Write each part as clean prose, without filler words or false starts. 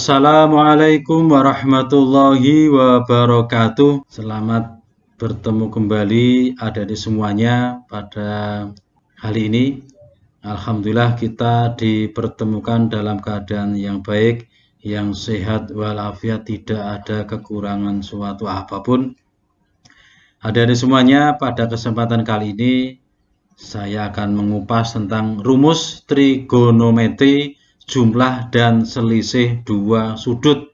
Assalamualaikum warahmatullahi wabarakatuh. Selamat bertemu kembali adik-adik semuanya pada hari ini. Alhamdulillah kita dipertemukan dalam keadaan yang baik, yang sehat walafiat, tidak ada kekurangan suatu apapun. Adik-adik semuanya, pada kesempatan kali ini saya akan mengupas tentang rumus trigonometri jumlah dan selisih dua sudut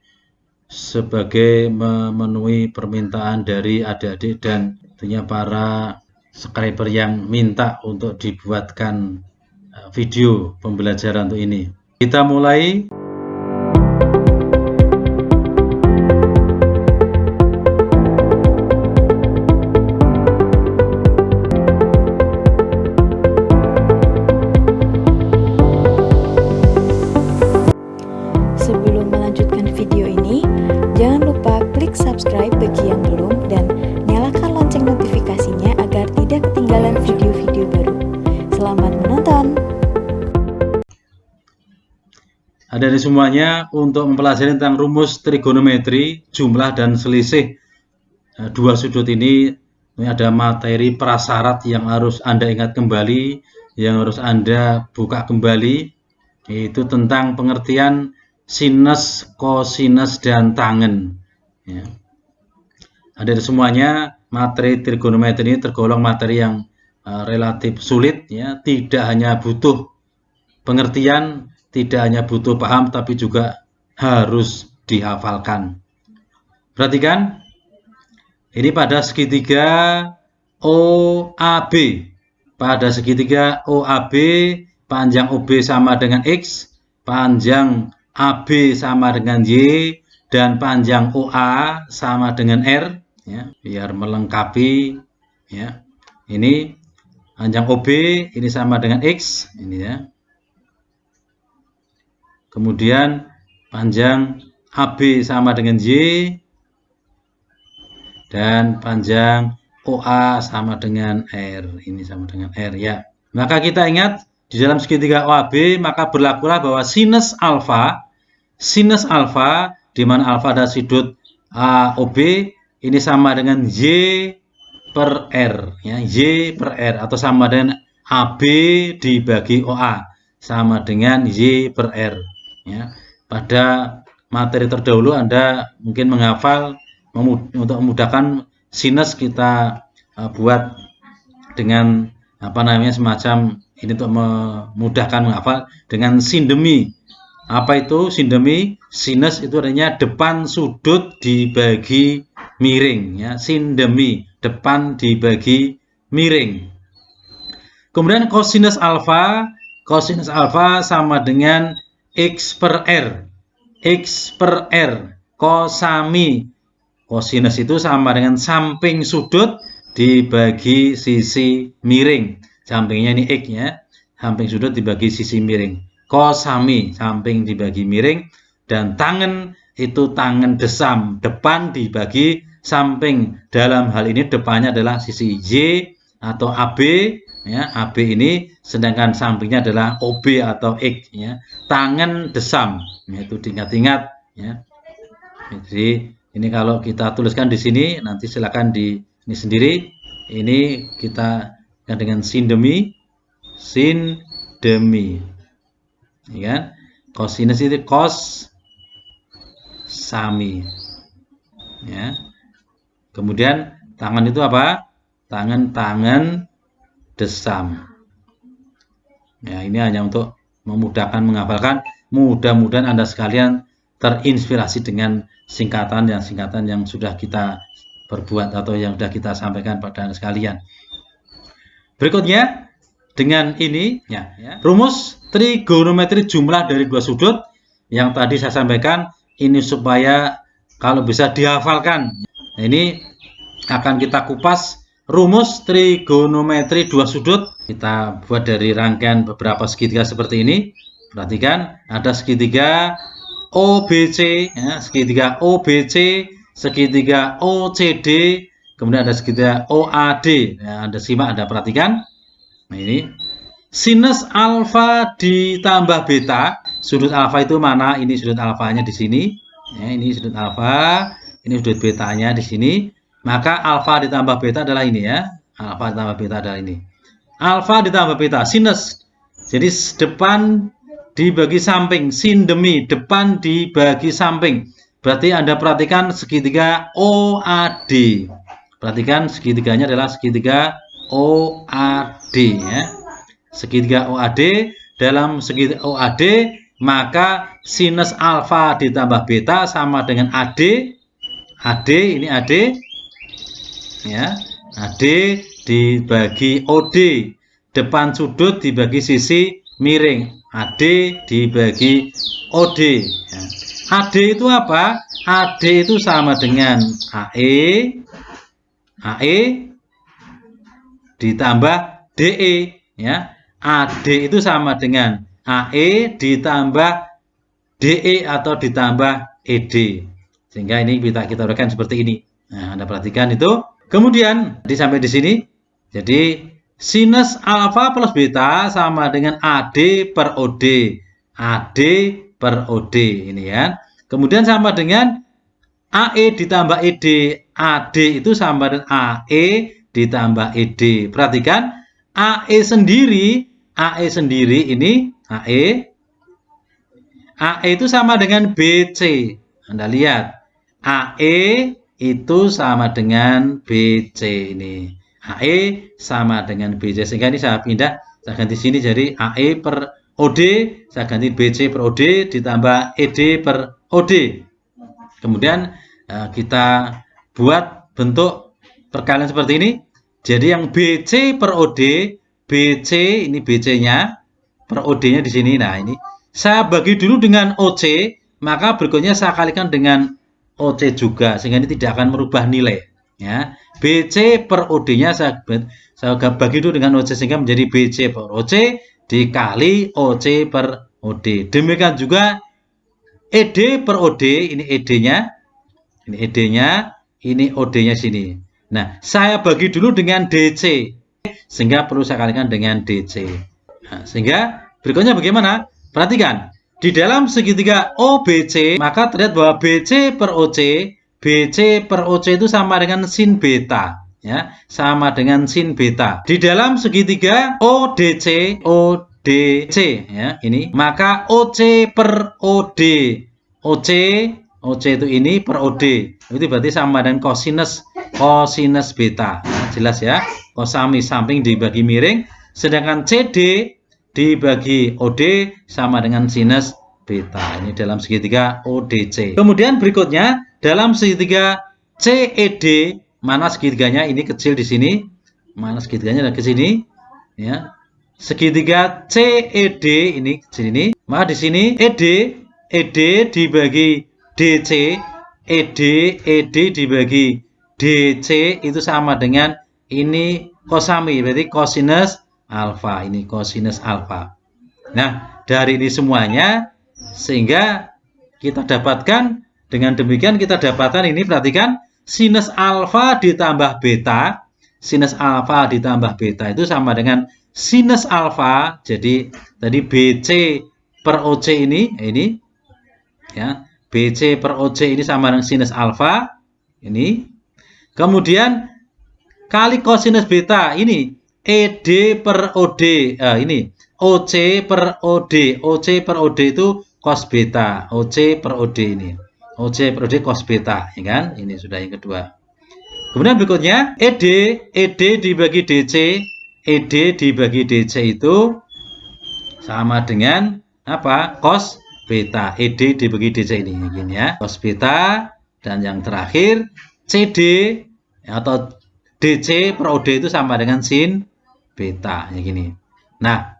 sebagai memenuhi permintaan dari adik-adik dan tentunya para subscriber yang minta untuk dibuatkan video pembelajaran untuk ini. Kita mulai. Sebelum melanjutkan video ini, jangan lupa klik subscribe bagi yang belum dan nyalakan lonceng notifikasinya agar tidak ketinggalan video-video baru. Selamat menonton! Adik-adik semuanya, untuk mempelajari tentang rumus trigonometri jumlah dan selisih dua sudut ini ada materi prasyarat yang harus Anda ingat kembali, yang harus Anda buka kembali, yaitu tentang pengertian sinus, kosinus, dan tangen. Ya. Adik-adik semuanya, materi trigonometri ini tergolong materi yang relatif sulit, ya. Tidak hanya butuh pengertian, tidak hanya butuh paham, tapi juga harus dihafalkan. Perhatikan, ini pada segitiga OAB. Pada segitiga OAB, panjang OB sama dengan X, panjang AB sama dengan Y, dan panjang OA sama dengan R, ya, biar melengkapi, ya. Ini panjang OB ini sama dengan X, ini ya. Kemudian panjang AB sama dengan Y, dan panjang OA sama dengan R, ini sama dengan R, ya. Maka kita ingat di dalam segitiga OAB maka berlakulah bahwa sinus alfa di mana alfa adalah sudut OB ini sama dengan Y per R, ya, Y per R, atau sama dengan AB dibagi OA sama dengan Y per R, ya. Pada materi terdahulu Anda mungkin menghafal, untuk memudahkan sinus kita buat dengan semacam ini untuk memudahkan menghafal dengan sindemi. Apa itu sindemi? Sinus itu artinya depan sudut dibagi miring, ya. Sindemi, depan dibagi miring. Kemudian kosinus alfa sama dengan X per R. X per R, kosami. Kosinus itu sama dengan samping sudut dibagi sisi miring. Sampingnya ini X, ya. Samping sudut dibagi sisi miring. Kosami, samping dibagi miring, dan tangen itu tangen desam, depan dibagi samping. Dalam hal ini depannya adalah sisi Y atau AB, ya, AB ini, sedangkan sampingnya adalah OB atau X, ya. Tangen desam, itu diingat-ingat, ya. Jadi ini kalau kita tuliskan di sini, nanti silakan di ini sendiri. Ini kita dengan sindemi, ya, kosinus itu kos sami, ya. Kemudian tangan itu apa? Tangan desam. Ya, ini hanya untuk memudahkan menghafalkan. Mudah-mudahan Anda sekalian terinspirasi dengan singkatan yang sudah kita perbuat atau yang sudah kita sampaikan pada Anda sekalian. Berikutnya dengan ini, ya, rumus trigonometri jumlah dari dua sudut yang tadi saya sampaikan ini supaya kalau bisa dihafalkan. Nah, ini akan kita kupas rumus trigonometri dua sudut. Kita buat dari rangkaian beberapa segitiga seperti ini. Perhatikan, ada segitiga OBC, ya, segitiga OBC, segitiga OCD, kemudian ada segitiga OAD. Nah, Anda simak, Anda perhatikan. Nah, ini sinus alfa ditambah beta sudut alfa itu mana? Ini sudut alfanya di sini. Ya, ini sudut alfa, ini sudut betanya di sini. Maka alfa ditambah beta adalah ini ya. Alfa ditambah beta adalah ini. Alfa ditambah beta, sinus. Jadi depan dibagi samping, sin demi, depan dibagi samping. Berarti Anda perhatikan segitiga OAD. Perhatikan segitiganya adalah segitiga OAD ya. Segitiga OAD, dalam segitiga OAD maka sinus alfa ditambah beta sama dengan AD. AD ini AD ya. AD dibagi OD. Depan sudut dibagi sisi miring. AD dibagi OD ya. AD itu apa? AD itu sama dengan AE ditambah DE ya. AD itu sama dengan AE ditambah DE atau ditambah ED. Sehingga ini kita uraikan seperti ini. Nah, Anda perhatikan itu. Kemudian sampai di sini. Jadi sinus alfa plus beta sama dengan AD per OD. AD per OD ini ya. Kemudian sama dengan AE ditambah ED. AD itu sama dengan AE ditambah ED. Perhatikan AE sendiri ini AE itu sama dengan BC. Anda lihat AE itu sama dengan BC ini. AE sama dengan BC. Sehingga ini saya pindah, saya ganti sini jadi AE per OD, saya ganti BC per OD ditambah ED per OD. Kemudian kita buat bentuk perkalian seperti ini. Jadi yang BC per OD, BC ini BC-nya per OD-nya di sini. Nah, ini saya bagi dulu dengan OC, maka berikutnya saya kalikan dengan OC juga sehingga ini tidak akan merubah nilai ya. BC per OD-nya saya bagi dulu dengan OC sehingga menjadi BC per OC dikali OC per OD. Demikian juga ED per OD, ini ED-nya. Ini ED-nya, ini OD-nya sini. Nah, saya bagi dulu dengan DC sehingga perlu saya kalikan dengan DC. Nah, sehingga berikutnya bagaimana? Perhatikan, di dalam segitiga OBC maka terlihat bahwa BC per OC itu sama dengan sin beta ya, sama dengan sin beta. Di dalam segitiga ODC ya, ini maka OC per OD. OC itu ini per OD. Itu berarti sama dengan cosinus beta. Nah, jelas ya. Kosami samping dibagi miring, sedangkan CD dibagi OD sama dengan sinus beta. Ini dalam segitiga ODC. Kemudian berikutnya dalam segitiga CED, mana segitiganya ini kecil di sini, mana segitiganya ada ke sini, ya. Segitiga CED ini kecil ini, maka di sini ED dibagi DC, ED dibagi DC itu sama dengan ini kosami, berarti kosinus alfa. Ini kosinus alfa. Nah, dari ini semuanya sehingga kita dapatkan, dengan demikian kita dapatkan ini, perhatikan, sinus alfa ditambah beta. Sinus alfa ditambah beta itu sama dengan sinus alfa. Jadi tadi BC per OC ini ya, BC per OC ini sama dengan sinus alfa ini. Kemudian kali kosinus beta ini ED per OD, ini OC per OD. OC per OD itu cos beta. OC per OD ini. OC per OD cos beta, ya kan? Ini sudah yang kedua. Kemudian berikutnya ED dibagi DC. ED dibagi DC itu sama dengan apa? Cos beta. ED dibagi DC ini, ya. Cos beta. Dan yang terakhir CD atau DC per OD itu sama dengan sin beta, ya gini. Nah,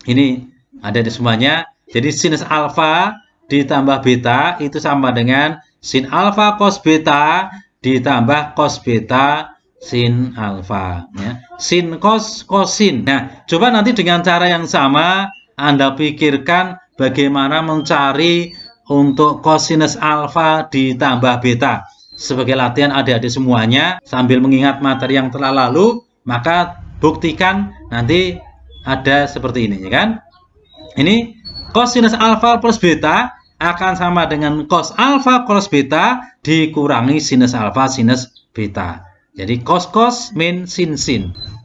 ini ada di semuanya. Jadi sinus alfa ditambah beta itu sama dengan sin alfa cos beta ditambah cos beta sin alfa, ya. Sin cos sin. Nah, coba nanti dengan cara yang sama Anda pikirkan bagaimana mencari untuk kosinus alfa ditambah beta. Sebagai latihan adik-adik semuanya, sambil mengingat materi yang telah lalu, maka buktikan nanti ada seperti ini, ya kan? Ini Kosinus alfa plus beta akan sama dengan cos alfa cos beta dikurangi sinus alfa sinus beta. Jadi cos min sin.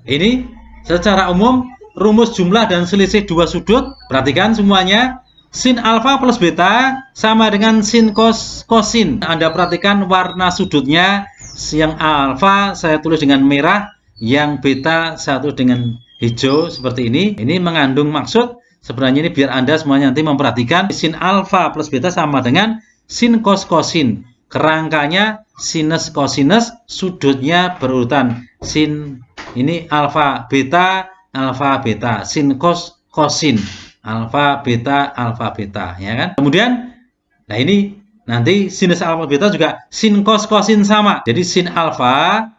Ini secara umum rumus jumlah dan selisih dua sudut. Perhatikan semuanya. Sin alfa plus beta sama dengan sin kosin. Anda perhatikan warna sudutnya. Yang alfa saya tulis dengan merah, yang beta saya tulis dengan hijau seperti ini. Ini mengandung maksud. Sebenarnya ini biar Anda semuanya nanti memperhatikan. Sin alfa plus beta sama dengan sin kosin. Kerangkanya sinus kosinus, sudutnya berurutan. Sin ini alfa beta, sin kosin, alfa beta, ya kan? Kemudian, nah ini nanti sinus alfa beta juga sin kosin sama. Jadi sin alfa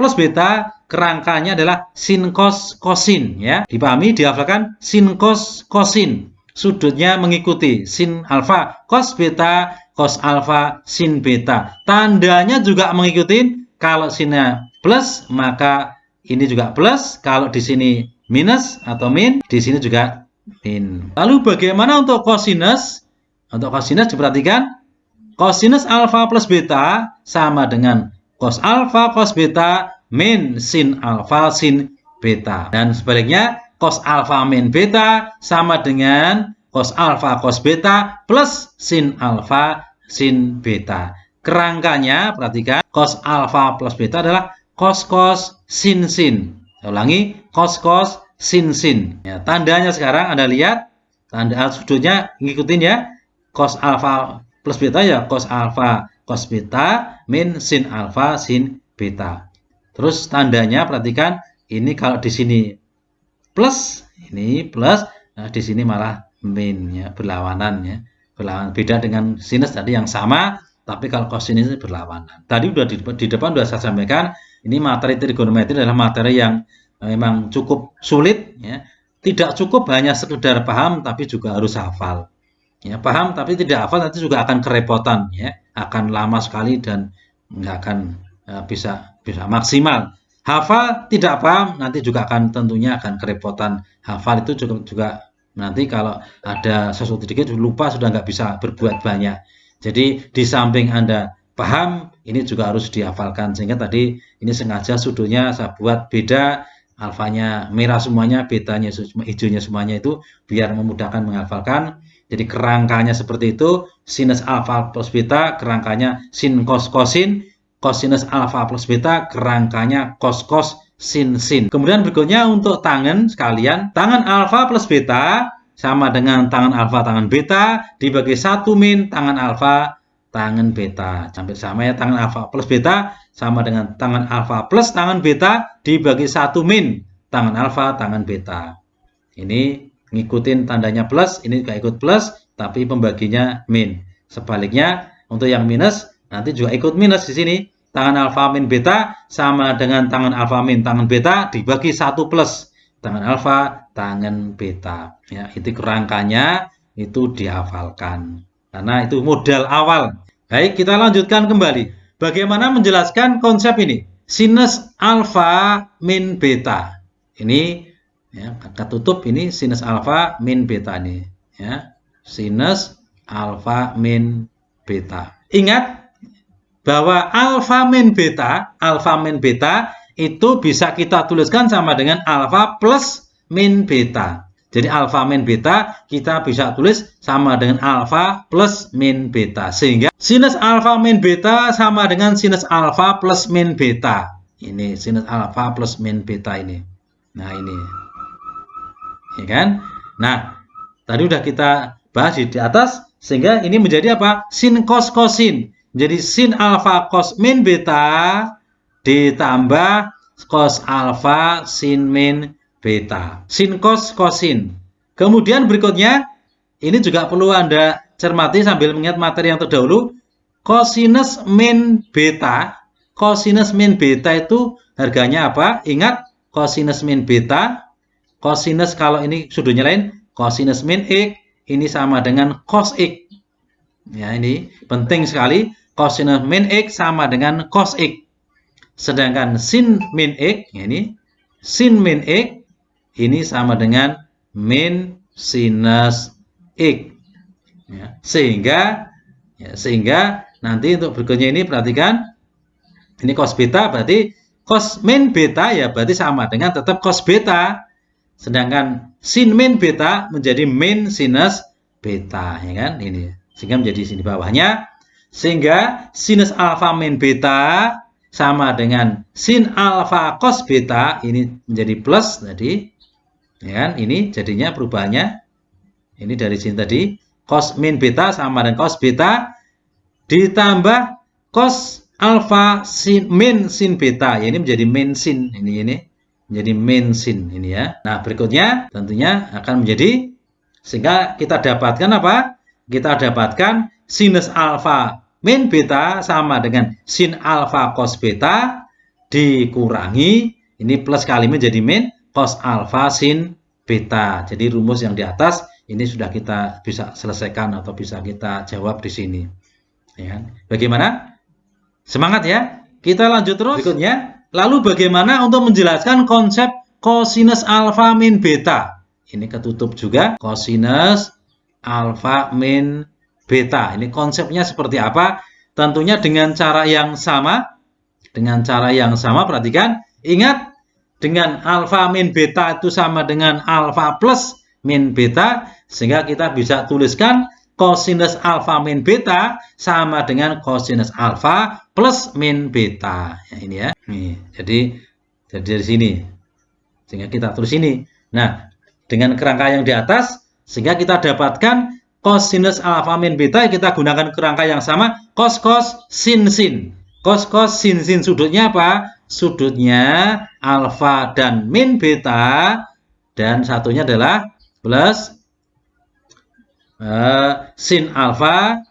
plus beta kerangkanya adalah sin kosin, ya. Dipahami, dihafalkan sin kosin. Sudutnya mengikuti sin alfa cos beta, cos alfa sin beta. Tandanya juga mengikuti. Kalau sinnya plus, maka ini juga plus. Kalau di sini minus atau min, di sini juga min. Lalu bagaimana untuk kosinus? Untuk kosinus diperhatikan. Kosinus alfa plus beta sama dengan cos alfa cos beta min sin alfa sin beta. Dan sebaliknya, cos alfa min beta sama dengan cos alfa cos beta plus sin alfa sin beta. Kerangkanya, perhatikan, cos alfa plus beta adalah cos sin. Saya ulangi, cos sin. Ya, tandanya sekarang Anda lihat, tanda sudutnya ngikutin ya. Cos alfa plus beta ya cos alfa cos beta min sin alfa sin beta. Terus tandanya perhatikan, ini kalau di sini plus, ini plus, nah di sini malah min, ya, berlawanan, ya. Berlawanan, beda dengan sinus tadi yang sama, tapi kalau kosinus berlawanan. Tadi udah di depan sudah saya sampaikan, ini materi trigonometri adalah materi yang memang cukup sulit, ya. Tidak cukup hanya sekedar paham, tapi juga harus hafal. Ya, paham tapi tidak hafal nanti juga akan kerepotan, ya. Akan lama sekali dan nggak akan bisa maksimal. Hafal tidak paham nanti juga akan tentunya akan kerepotan. Hafal itu juga nanti kalau ada sesuatu sedikit lupa sudah nggak bisa berbuat banyak. Jadi di samping Anda paham, ini juga harus dihafalkan. Sehingga tadi ini sengaja sudutnya saya buat beda, alfanya merah semuanya, betanya hijaunya semuanya, itu biar memudahkan menghafalkan. Jadi kerangkanya seperti itu, sinus alfa plus beta kerangkanya sin kosin, kosinus alfa plus beta kerangkanya cos sin. Kemudian berikutnya untuk tangan sekalian, tangan alfa plus beta sama dengan tangan alfa tangan beta dibagi 1 min tangan alfa tangan beta. Sampai sama ya, tangan alfa plus beta sama dengan tangan alfa plus tangan beta dibagi 1 min tangan alfa tangan beta. Ini ngikutin tandanya plus, ini juga ikut plus, tapi pembaginya min. Sebaliknya untuk yang minus nanti juga ikut minus di sini. Tangan alfa min beta sama dengan tangan alfa min tangan beta dibagi 1 plus tangan alfa tangan beta. Ya, itu kerangkanya itu dihafalkan. Karena itu modal awal. Baik, kita lanjutkan kembali. Bagaimana menjelaskan konsep ini? Sinus alfa min beta. Ini ya, kata tutup ini sinus alfa min beta ini, ya. Sinus alfa min beta. Ingat bahwa alfa min beta itu bisa kita tuliskan sama dengan alfa plus min beta. Jadi alfa min beta kita bisa tulis sama dengan alfa plus min beta. Sehingga sinus alfa min beta sama dengan sinus alfa plus min beta. Ini sinus alfa plus min beta ini. Nah ini, ya kan? Nah tadi udah kita bahas di atas, sehingga ini menjadi apa? Sin kosin. Jadi sin alfa cos min beta ditambah cos alfa sin min beta. Sin kosin. Kemudian berikutnya, ini juga perlu Anda cermati sambil mengingat materi yang terdahulu. Kosinus min beta. Kosinus min beta itu harganya apa? Ingat, kosinus min beta. Kosinus kalau ini sudutnya lain, kosinus min x ini sama dengan cos x. Ya, ini penting sekali. Kosinus min x sama dengan cos x. Sedangkan sin min x, ya ini sin min x ini sama dengan min sinus X. Ya, sehingga nanti untuk berikutnya ini perhatikan, ini cos beta berarti cos min beta ya berarti sama dengan tetap cos beta. Sedangkan sin min beta menjadi min sinus beta, ya kan? Ini sehingga menjadi sini bawahnya, sehingga sinus alfa min beta sama dengan sin alfa cos beta, ini menjadi plus tadi, ya kan? Ini jadinya perubahannya ini dari sini tadi, cos min beta sama dengan cos beta ditambah cos alfa min sin beta, ya, ini menjadi min sin, ini menjadi min sin ini ya. Nah, berikutnya tentunya akan menjadi, sehingga kita dapatkan apa? Kita dapatkan sinus alfa min beta sama dengan sin alfa cos beta dikurangi ini plus kali menjadi min cos alfa sin beta. Jadi rumus yang di atas ini sudah kita bisa selesaikan atau bisa kita jawab di sini. Ya. Bagaimana? Semangat ya. Kita lanjut terus berikutnya. Lalu bagaimana untuk menjelaskan konsep kosinus alfa min beta? Ini ketutup juga, kosinus alfa min beta. Ini konsepnya seperti apa? Tentunya dengan cara yang sama. Dengan cara yang sama, perhatikan. Ingat, dengan alfa min beta itu sama dengan alfa plus min beta, sehingga kita bisa tuliskan kosinus alfa min beta sama dengan kosinus alfa plus min beta. Ya, ini ya. Nih, jadi dari sini. Sehingga kita tulis ini. Nah, dengan kerangka yang di atas, sehingga kita dapatkan kosinus alfa min beta, kita gunakan kerangka yang sama, cos sin sin. Cos sin sin, sudutnya apa? Sudutnya alfa dan min beta, dan satunya adalah plus sin alfa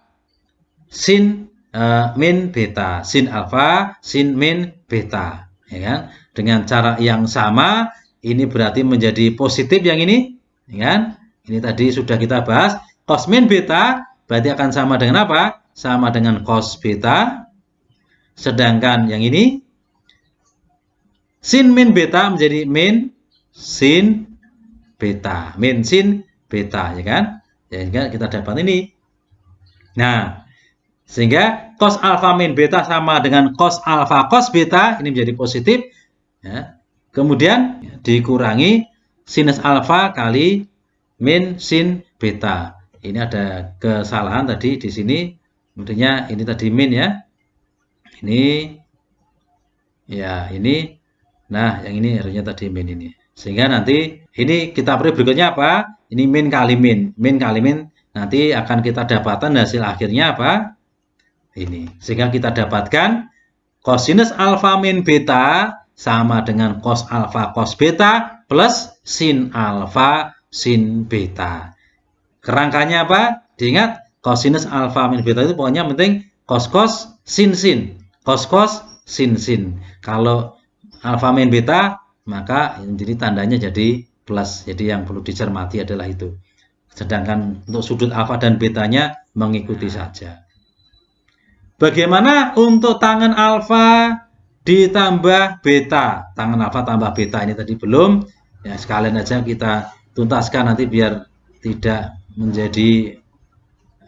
sin min beta, sin alfa sin min beta, ya kan? Dengan cara yang sama, ini berarti menjadi positif yang ini, ya kan? Ini tadi sudah kita bahas, cos min beta berarti akan sama dengan apa? Sama dengan cos beta. Sedangkan yang ini sin min beta menjadi min sin beta, min sin beta, ya kan? Sehingga kita dapat ini. Nah, sehingga cos alfa min beta sama dengan cos alfa cos beta, ini menjadi positif, ya. Kemudian dikurangi sinus alfa kali min sin beta. Ini ada kesalahan tadi di sini, intinya ini tadi min ya. Ini ya, ini. Nah, yang ini harusnya tadi min ini. Sehingga nanti ini kita beri berikutnya apa? Ini min kali min. Min kali min, nanti akan kita dapatkan hasil akhirnya apa? Ini. Sehingga kita dapatkan kosinus alfa min beta sama dengan cos alfa cos beta plus sin alfa sin beta. Kerangkanya apa? Diingat, kosinus alfa min beta itu pokoknya penting cos sin sin. Cos sin sin. Kalau alfa min beta, maka jadi tandanya jadi plus. Jadi yang perlu dicermati adalah itu. Sedangkan untuk sudut alfa dan betanya mengikuti saja. Bagaimana untuk tangen alfa ditambah beta? Tangen alfa tambah beta ini tadi belum. Ya, sekalian aja kita tuntaskan nanti biar tidak menjadi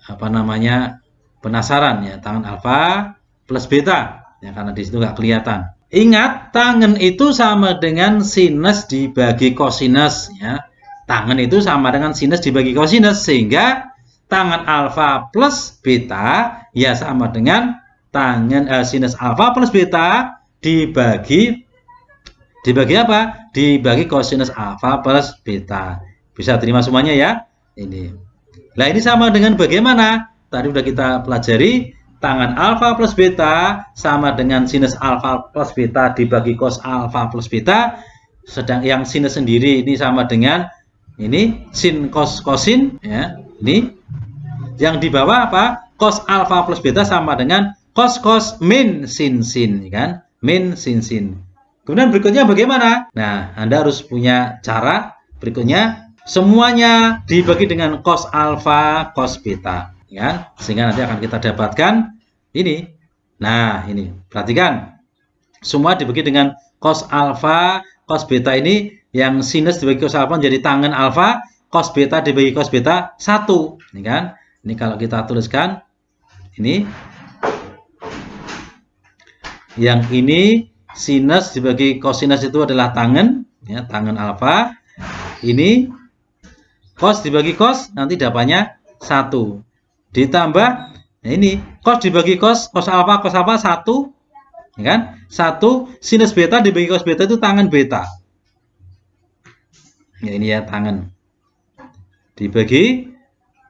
apa namanya penasaran ya. Tangen alfa plus beta, ya, karena di situ nggak kelihatan. Ingat, tangen itu sama dengan sinus dibagi kosinus, ya. Tangen itu sama dengan sinus dibagi kosinus, sehingga tangen alfa plus beta ya sama dengan tangen sinus alfa plus beta dibagi apa? Dibagi kosinus alfa plus beta. Bisa terima semuanya ya? Ini. Nah, ini sama dengan bagaimana? Tadi udah kita pelajari. Tangen alfa plus beta sama dengan sinus alfa plus beta dibagi cos alfa plus beta. Sedang yang sinus sendiri ini sama dengan ini sin cos kosin, ya. Ini yang di bawah apa? Cos alfa plus beta sama dengan cos min sin sin, kan? Min sin sin. Kemudian berikutnya bagaimana? Nah, Anda harus punya cara berikutnya. Semuanya dibagi dengan cos alfa cos beta. Ya, sehingga nanti akan kita dapatkan ini. Nah, ini perhatikan, semua dibagi dengan cos alfa cos beta, ini yang sinus dibagi cos alfa menjadi tangen alfa, cos beta dibagi cos beta 1. Ini kan? Ini kalau kita tuliskan ini, yang ini sinus dibagi kosinus itu adalah tangen, ya, tangen alfa. Ini cos dibagi cos, nanti dapatnya 1. Ditambah, nah ini cos dibagi cos alfa 1, ya kan? 1 sinus beta dibagi cos beta itu tangen beta. Ya, ini ya tangen. Dibagi,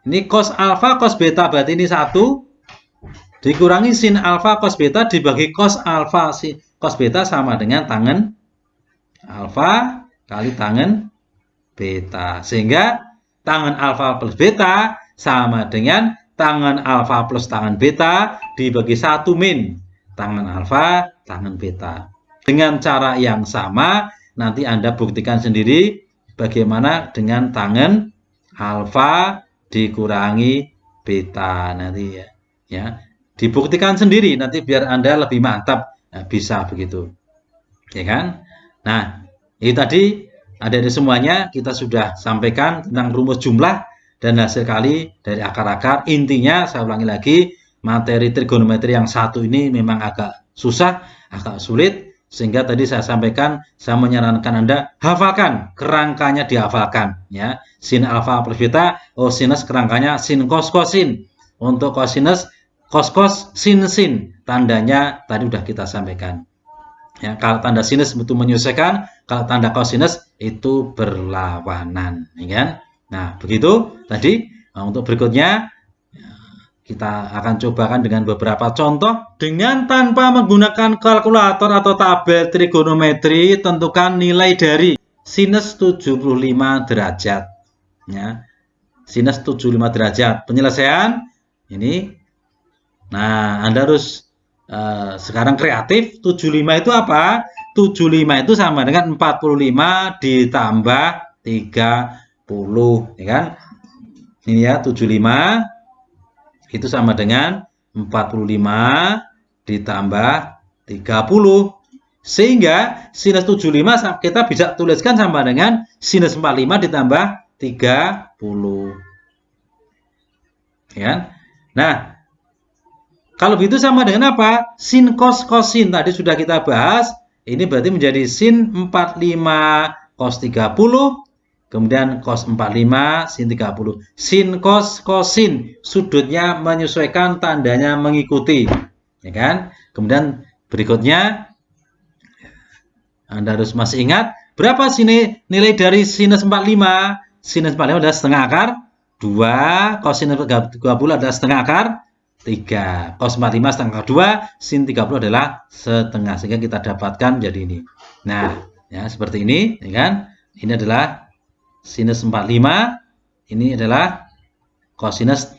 ini cos alfa cos beta, berarti ini 1. Dikurangi sin alfa cos beta dibagi cos alfa cos beta sama dengan tangen alfa kali tangen beta. Sehingga tangen alfa plus beta sama dengan tangen alfa plus tangen beta dibagi 1 min tangen alfa tangen beta. Dengan cara yang sama nanti Anda buktikan sendiri bagaimana dengan tangen alfa dikurangi beta nanti ya. Ya. Dibuktikan sendiri nanti biar Anda lebih mantap. Nah, bisa begitu. Ya kan? Nah, ini tadi adik-adik semuanya kita sudah sampaikan tentang rumus jumlah dan hasil kali dari akar-akar. Intinya saya ulangi lagi, materi trigonometri yang satu ini memang agak susah, agak sulit, sehingga tadi saya sampaikan, saya menyarankan Anda hafalkan, kerangkanya dihafalkan ya. Sin alfa plus beta, sinus kerangkanya sin cos cosin. Untuk kosinus cos cos sin sin, tandanya tadi sudah kita sampaikan. Ya, kalau tanda sinus itu menyesuaikan, kalau tanda kosinus itu berlawanan, ya kan? Nah, begitu tadi. Nah, untuk berikutnya kita akan cobakan dengan beberapa contoh. Dengan tanpa menggunakan kalkulator atau tabel trigonometri, tentukan nilai dari sinus 75 derajat. Ya. Sinus 75 derajat. Penyelesaian ini. Nah, Anda harus sekarang kreatif. 75 itu apa? 75 itu sama dengan 45 ditambah 30, ya kan? Ini ya, 75 itu sama dengan 45 ditambah 30. Sehingga sinus 75 kita bisa tuliskan sama dengan sinus 45 ditambah 30. Ya kan? Nah, kalau begitu sama dengan apa? Sin cos cosin tadi sudah kita bahas. Ini berarti menjadi sin 45 cos 30. Kemudian cos 45 sin 30. Sin cos cosin sudutnya menyesuaikan, tandanya mengikuti. Ya kan? Kemudian berikutnya Anda harus masih ingat berapa sini nilai dari sinus 45? Sinus 45 adalah setengah akar 2, cosinus 30 adalah setengah akar 3. Cos 45 setengah 2, sin 30 adalah setengah. Sehingga kita dapatkan jadi ini. Nah, ya seperti ini, ya kan? Ini adalah sinus 45, ini adalah cosinus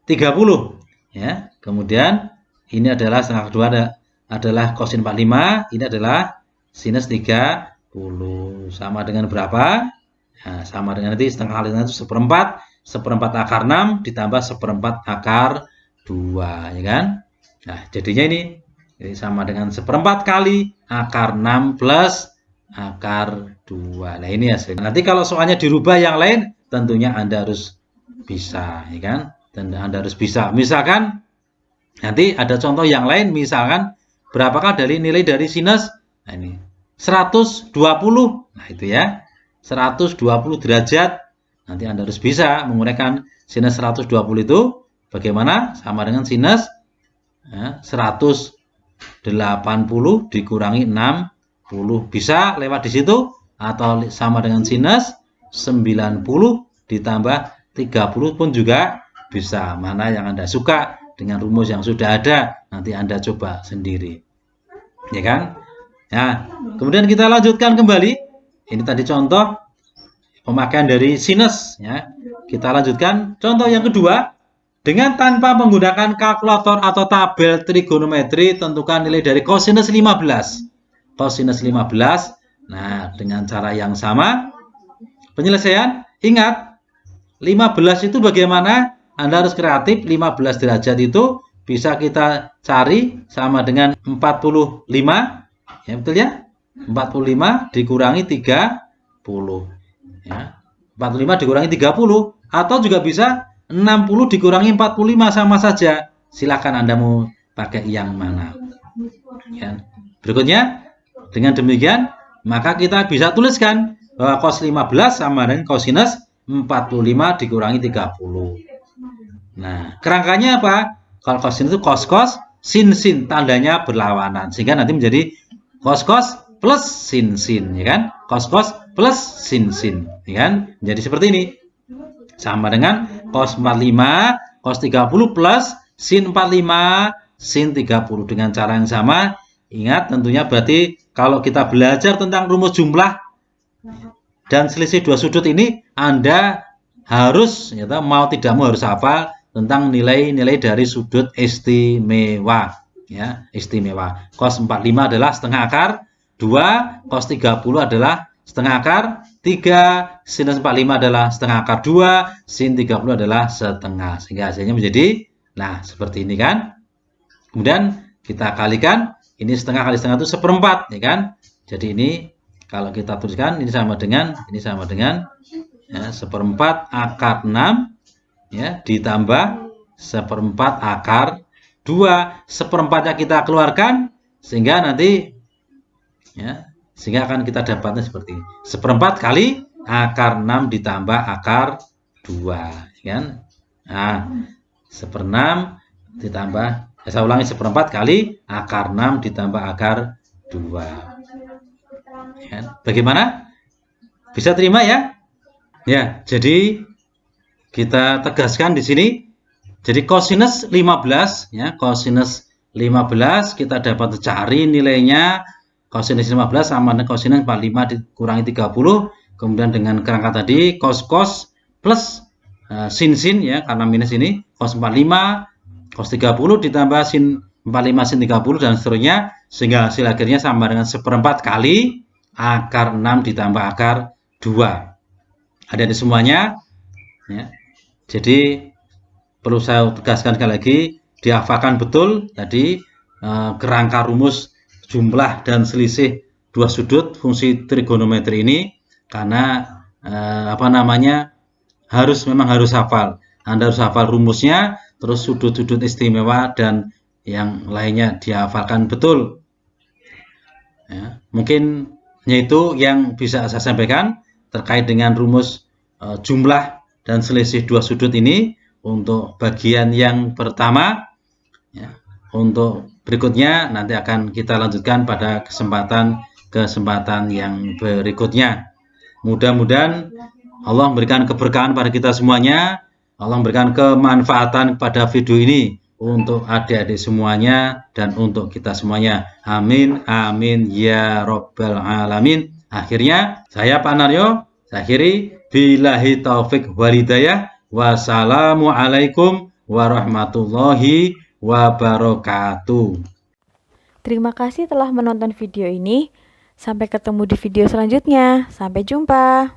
30, ya. Kemudian ini adalah setengah kedua adalah cosin 45, ini adalah sinus 30. Sama dengan berapa? Nah, sama dengan nanti setengah kali itu seperempat akar 6 ditambah seperempat akar 2, ya kan? Nah, jadinya ini sama dengan seperempat kali akar 6 plus akar 2. Nah, ini hasilnya. Nanti kalau soalnya dirubah yang lain, tentunya Anda harus bisa, ya kan? Dan Anda harus bisa. Misalkan nanti ada contoh yang lain, misalkan berapakah dari nilai dari sinus? Nah, ini 120. Nah, itu ya. 120 derajat. Nanti Anda harus bisa menguraikan sinus 120 itu bagaimana? Sama dengan sinus 180 dikurangi 60. Bisa lewat di situ, atau sama dengan sinus 90 ditambah 30 pun juga bisa. Mana yang Anda suka dengan rumus yang sudah ada, nanti Anda coba sendiri. Ya kan? Nah, kemudian kita lanjutkan kembali. Ini tadi contoh pemakaian dari sinus, ya. Kita lanjutkan contoh yang kedua. Dengan tanpa menggunakan kalkulator atau tabel trigonometri, tentukan nilai dari kosinus 15. Kosinus 15. Nah, dengan cara yang sama. Penyelesaian, ingat 15 itu bagaimana? Anda harus kreatif. 15 derajat itu bisa kita cari sama dengan 45. Ya, betul ya? 45 dikurangi 30. Ya. 45 dikurangi 30, atau juga bisa 60 dikurangi 45, sama saja. Silakan Anda mau pakai yang mana. Ya. Berikutnya, dengan demikian, maka kita bisa tuliskan bahwa cos 15 sama dengan cosinus 45 dikurangi 30. Nah, kerangkanya apa? Kalau cosinus itu cos-cos, sin-sin, tandanya berlawanan. Sehingga nanti menjadi cos-cos plus sin-sin, ya kan? Cos-cos plus sin-sin, ya kan? Jadi seperti ini. Sama dengan cos 45, cos 30 plus sin 45, sin 30 dengan cara yang sama. Ingat tentunya berarti kalau kita belajar tentang rumus jumlah dan selisih dua sudut ini, Anda harus mau tidak mau harus hafal tentang nilai-nilai dari sudut istimewa, ya, istimewa. Cos 45 adalah setengah akar 2, cos 30 adalah setengah akar 3, sinus 45 adalah setengah akar 2, sin 30 adalah setengah. Sehingga hasilnya menjadi, nah, seperti ini kan. Kemudian kita kalikan, ini setengah kali setengah itu seperempat, ya kan. Jadi ini kalau kita tuliskan, ini sama dengan ya, seperempat akar 6, ya, ditambah seperempat akar 2. Seperempatnya kita keluarkan, sehingga nanti, ya, sehingga akan kita dapatnya seperti ini. Seperempat kali akar 6 ditambah akar 2, kan? Nah, seperenam ditambah, saya ulangi, seperempat kali akar 6 ditambah akar 2. Ya, bagaimana? Bisa terima ya? Ya, jadi kita tegaskan di sini. Jadi cosinus 15, ya, cosinus 15 kita dapat cari nilainya. Cosinus 15 sama dengan cosinus 45 dikurangi 30. Kemudian dengan kerangka tadi cos-cos plus sin-sin, ya, karena minus ini cos 45, cos 30 ditambah sin 45 sin 30 dan seterusnya, sehingga hasil akhirnya sama dengan seperempat kali akar 6 ditambah akar 2. Ada di semuanya, ya. Jadi perlu saya tegaskan sekali lagi, dihafalkan betul tadi kerangka rumus jumlah dan selisih dua sudut fungsi trigonometri ini, karena memang harus hafal. Anda harus hafal rumusnya, terus sudut-sudut istimewa dan yang lainnya dihafalkan betul. Ya, mungkin itu yang bisa saya sampaikan terkait dengan rumus jumlah dan selisih dua sudut ini untuk bagian yang pertama. Ya, untuk berikutnya nanti akan kita lanjutkan pada kesempatan yang berikutnya. Mudah-mudahan Allah memberikan keberkahan pada kita semuanya. Allah memberikan kemanfaatan pada video ini untuk adik-adik semuanya dan untuk kita semuanya. Amin, amin, ya Rabbal Alamin. Akhirnya, saya Pak Naryo, saya akhiri. Billahi taufik walhidayah. Wassalamualaikum warahmatullahi wabarakatuh. Terima kasih telah menonton video ini. Sampai ketemu di video selanjutnya. Sampai jumpa.